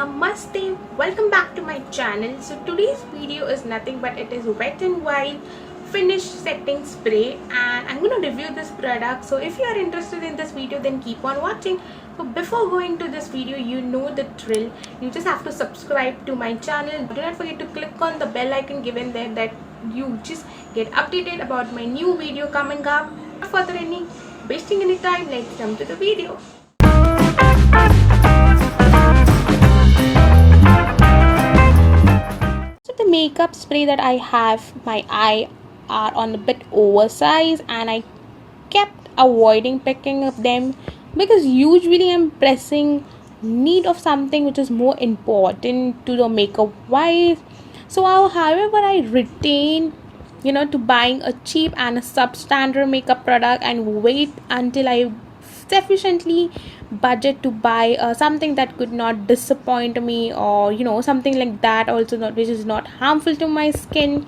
Namaste, welcome back to my channel. So today's video is nothing but it is Wet n Wild finish setting spray, and I'm going to review this product. So if you are interested in this video, then keep on watching. So before going to this video, you know the drill. You just have to subscribe to my channel. Do not forget to click on the bell icon given there, that you just get updated about my new video coming up. Without further any wasting any time, let's jump to the video. The makeup spray that I have, my eye are on a bit oversized, and I kept avoiding picking up them because usually I'm pressing need of something which is more important to the makeup wise. So however, I retain to buying a cheap and a substandard makeup product and wait until I sufficiently budget to buy something that could not disappoint me, or something like that, also not which is not harmful to my skin.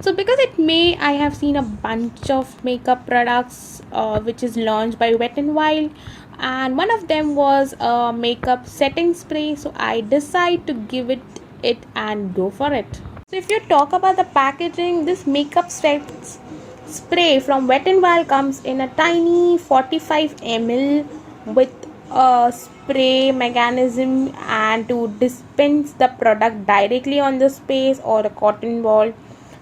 So because I have seen a bunch of makeup products which is launched by Wet n Wild, and one of them was a makeup setting spray, so I decide to give it and go for it. So if you talk about the packaging, this makeup spray from Wet n Wild comes in a tiny 45 ml with a spray mechanism and to dispense the product directly on the space or a cotton ball.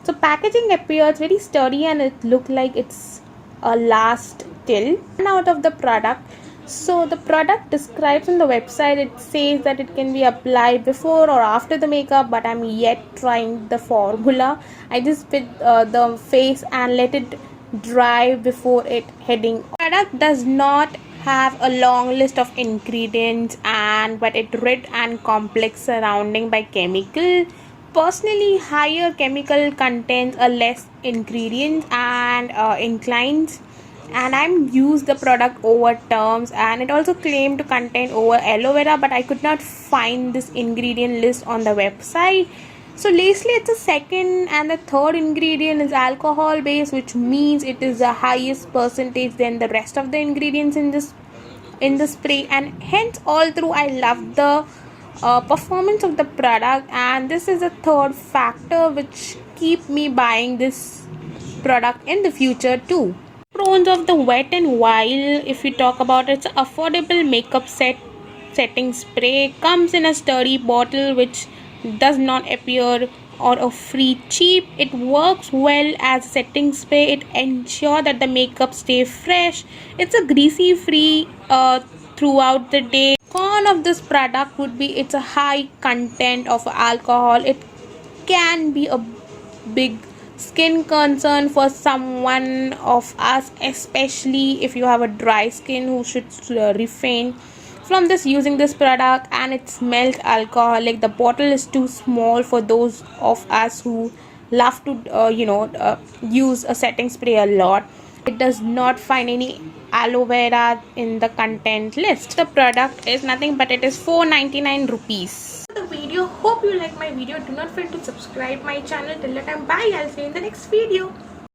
So packaging appears very sturdy and it looks like it's a last till out of the product. So the product describes on the website, it says that it can be applied before or after the makeup, but I'm yet trying the formula. I just put the face and let it dry before it heading. Product does not have a long list of ingredients, but it rich and complex surrounding by chemical. Personally, higher chemical contains a less ingredients and inclines, and I'm used the product over terms, and it also claimed to contain over aloe vera, but I could not find this ingredient list on the website. So lastly, it's a second and the third ingredient is alcohol based, which means it is the highest percentage than the rest of the ingredients in the spray, and hence all through I love the performance of the product, and this is a third factor which keep me buying this product in the future too. Pros of the Wet n Wild, if we talk about it's affordable makeup setting spray, comes in a sturdy bottle which does not appear or a free cheap. It works well as a setting spray. It ensures that the makeup stay fresh. It's a greasy free throughout the day. Con of this product would be it's a high content of alcohol. It can be a big skin concern for someone of us, especially if you have a dry skin, who should refrain from this using this product. And it smells alcoholic. The bottle is too small for those of us who love to use a setting spray a lot. It does not find any aloe vera in the content list. The product is nothing but it is 499 rupees. The video, hope you like my video. Do not forget to subscribe my channel. Till that time, bye. I'll see you in the next video.